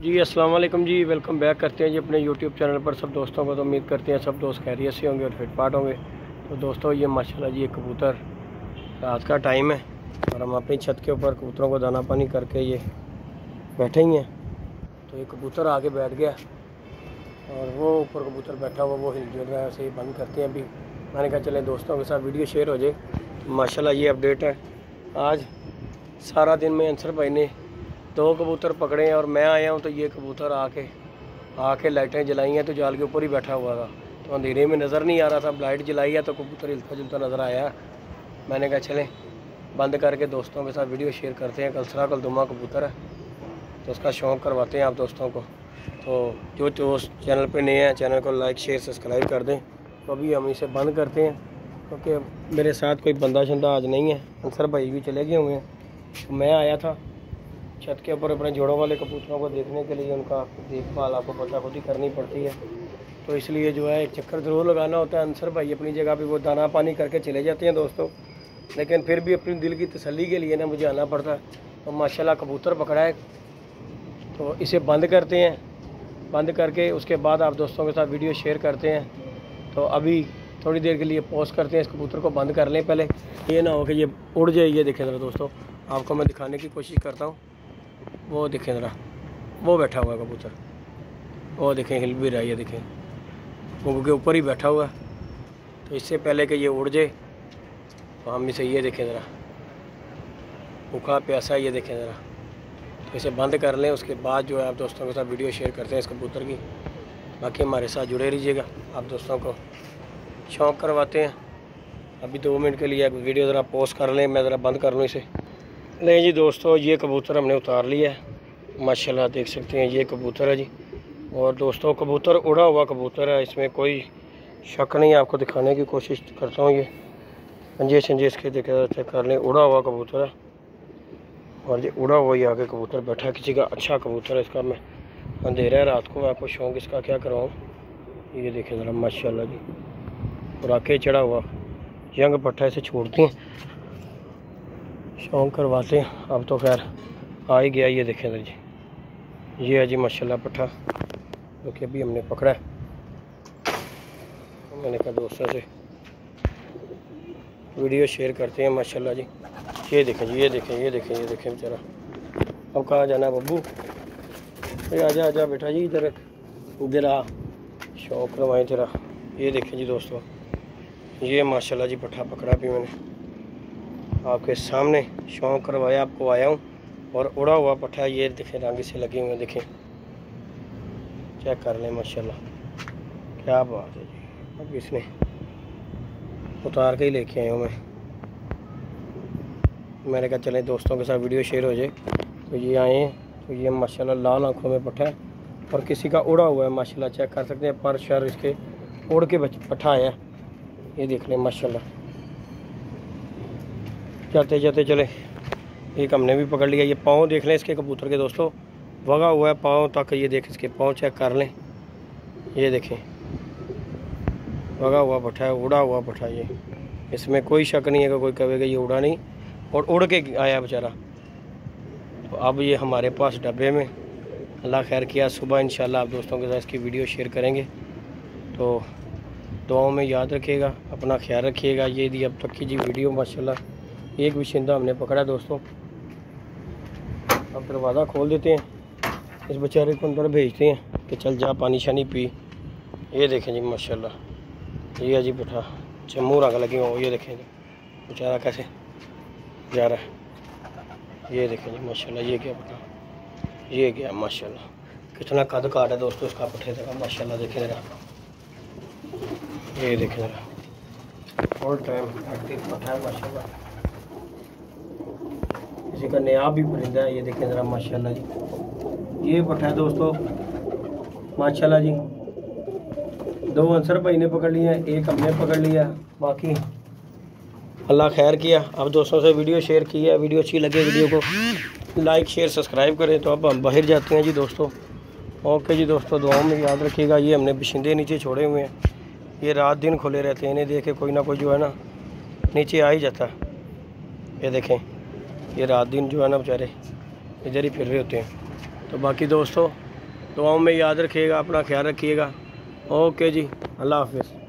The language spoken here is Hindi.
जी अस्सलाम वालेकुम जी, वेलकम बैक करते हैं जी अपने यूट्यूब चैनल पर सब दोस्तों को। तो उम्मीद करते हैं सब दोस्त खैरियत से होंगे और फिटफाट होंगे। तो दोस्तों ये माशाल्लाह जी एक कबूतर, रात का टाइम है और हम अपनी छत के ऊपर कबूतरों को दाना पानी करके ये बैठे ही हैं। तो ये कबूतर आके बैठ गया और वो ऊपर कबूतर बैठा हुआ वो हिल जुल रहा है, उसे बंद करते हैं अभी। मैंने कहा चलें दोस्तों के साथ वीडियो शेयर हो जाए। माशाल्लाह ये अपडेट है। आज सारा दिन में अंसर भाई ने 2 कबूतर पकड़े हैं और मैं आया हूँ तो ये कबूतर आके लाइटें जलाई हैं तो जाल के ऊपर ही बैठा हुआ था। तो अंधेरे में नज़र नहीं आ रहा था, लाइट जलाई है तो कबूतर हिलता जुलता नज़र आया। मैंने कहा चलें बंद करके दोस्तों के साथ वीडियो शेयर करते हैं। कलसरा कलदुमा कबूतर है तो उसका शौक़ करवाते हैं आप दोस्तों को। तो जो चैनल पे नए हैं चैनल को लाइक शेयर सब्सक्राइब कर दें। तो अभी हम इसे बंद करते हैं क्योंकि मेरे साथ कोई बंदा शंदा आज नहीं है, अंसर भाई भी चले गए हुए हैं। तो मैं आया था छत के ऊपर अपने जोड़ों वाले कबूतरों को देखने के लिए। उनका देखभाल आपको पता खुद ही करनी पड़ती है, तो इसलिए जो है एक चक्कर ज़रूर लगाना होता है। अंसर भाई अपनी जगह पे वो दाना पानी करके चले जाते हैं दोस्तों, लेकिन फिर भी अपनी दिल की तसल्ली के लिए ना मुझे आना पड़ता है। तो माशाल्लाह कबूतर पकड़ा है तो इसे बंद करते हैं। बंद करके उसके बाद आप दोस्तों के साथ वीडियो शेयर करते हैं। तो अभी थोड़ी देर के लिए पॉज करते हैं, इस कबूतर को बंद कर लें पहले, ये ना हो कि ये उड़ जाए। ये देखें ज़रा दोस्तों, आपको मैं दिखाने की कोशिश करता हूँ। वो देखें ज़रा, वो बैठा हुआ है कबूतर, वो देखें हिल भी रहा है। ये देखें वो के ऊपर ही बैठा हुआ है। तो इससे पहले कि ये उड़ जाए तो हम इसे ये देखें ज़रा, भूखा प्यासा ये देखें ज़रा, तो इसे बंद कर लें। उसके बाद जो है आप दोस्तों के साथ वीडियो शेयर करते हैं इस कबूतर की। बाकी हमारे साथ जुड़े रहिएगा, आप दोस्तों को शौक़ करवाते हैं। अभी 2 मिनट के लिए वीडियो ज़रा पॉज कर लें, मैं ज़रा बंद कर लूँ इसे। नहीं जी दोस्तों, ये कबूतर हमने उतार लिया है। माशाल्लाह देख सकते हैं ये कबूतर है जी। और दोस्तों कबूतर उड़ा हुआ कबूतर है, इसमें कोई शक नहीं। आपको दिखाने की कोशिश करता हूँ। ये पंजे शंजे इसके देखा चेक कर लें, उड़ा हुआ कबूतर है। और ये उड़ा हुआ ही आगे कबूतर बैठा है, किसी का अच्छा कबूतर है। इसका मैं अंधेरा है रात को, आपको शौक़ इसका क्या करवाऊँ। ये देखें ज़रा माशाल्लाह जी, और आके चढ़ा हुआ यंग पट्टा, इसे छोड़ते हैं शौक़ करवाते हैं। अब तो खैर आ ही गया। ये देखें जी, ये है जी माशाल्लाह पट्ठा जो कि अभी हमने पकड़ा है। मैंने कहा दोस्तों से वीडियो शेयर करते हैं माशाल्लाह जी। ये देखें जी, ये देखें ये देखें ये देखें बेचारा। अब कहाँ जाना है बब्बू, आजा आजा बेटा जी, इधर इधर आ, शौक़ करवाएँ तेरा। ये देखें जी दोस्तों, ये माशाल्लाह जी पट्ठा पकड़ा भी मैंने आपके सामने, शौक़ करवाया आपको आया हूँ। और उड़ा हुआ पट्ठा ये देखें, रंग से लगे हुए देखें, चेक कर लें माशाल्लाह, क्या बात है जी। अब इसने उतार के ही लेके आया हूँ मैंने कहा चलें दोस्तों के साथ वीडियो शेयर हो जाए। तो ये आए हैं, तो ये माशाल्लाह लाल आँखों में पट्ठा है और किसी का उड़ा हुआ है माशाल्लाह, चेक कर सकते हैं। पर शर इसके उड़ के पट्ठा आया, ये देख लें माशाल्लाह। जाते जाते चले, एक हमने भी पकड़ लिया। ये पाँव देख लें इसके कबूतर के दोस्तों, वगा हुआ है पाँव तक। ये देख इसके पाँव चेक कर लें, ये देखें वगा हुआ पट्ठा है, उड़ा हुआ पट्ठा। ये इसमें कोई शक नहीं है कि कोई कहेगा ये उड़ा नहीं, और उड़ के आया बेचारा। तो अब ये हमारे पास डब्बे में, अल्लाह खैर किया। सुबह इंशाल्लाह आप दोस्तों के साथ इसकी वीडियो शेयर करेंगे। तो दुआओं में याद रखिएगा, अपना ख्याल रखिएगा। ये दी अब तक की जी वीडियो माशाल्लाह। एक विशिंदा हमने पकड़ा दोस्तों। अब दरवाज़ा खोल देते हैं, इस बेचारे को अंदर भेजते हैं कि चल जा पानी शानी पी। ये देखें जी माशाल्लाह, ये है जी बेटा चम्मू रंग लगे हो। ये देखें जी बेचारा कैसे जा रहा है। ये देखें जी माशाल्लाह, ये क्या बेटा, ये गया माशाल्लाह। कितना कद काट है दोस्तों इसका पट्ठे का माशाल्लाह। देखें ज़रा, ये देखें ज़रा, ऑल टाइम एक्टिव पट्ठा है माशाल्लाह। किसी का नायाब भी परिंदा है। ये देखें ज़रा माशाल्लाह जी, ये पट्ठा है दोस्तों माशाल्लाह जी। 2 अंसर भाई ने पकड़ लिया, एक हमने पकड़ लिया। बाकी अल्लाह खैर किया। अब दोस्तों से वीडियो शेयर की है, वीडियो अच्छी लगे वीडियो को लाइक शेयर सब्सक्राइब करें। तो अब हम बाहर जाते हैं जी दोस्तों। ओके जी दोस्तों, दुआओं में याद रखिएगा। ये हमने बिशिंदे नीचे छोड़े हुए हैं, ये रात दिन खुले रहते हैं। इन्हें देख के कोई ना कोई जो है ना नीचे आ ही जाता है। ये देखें, ये रात दिन जो है ना बेचारे इधर ही फिर रहे होते हैं। तो बाकी दोस्तों दुआओं में याद रखिएगा, अपना ख्याल रखिएगा। ओके जी, अल्लाह हाफिज़।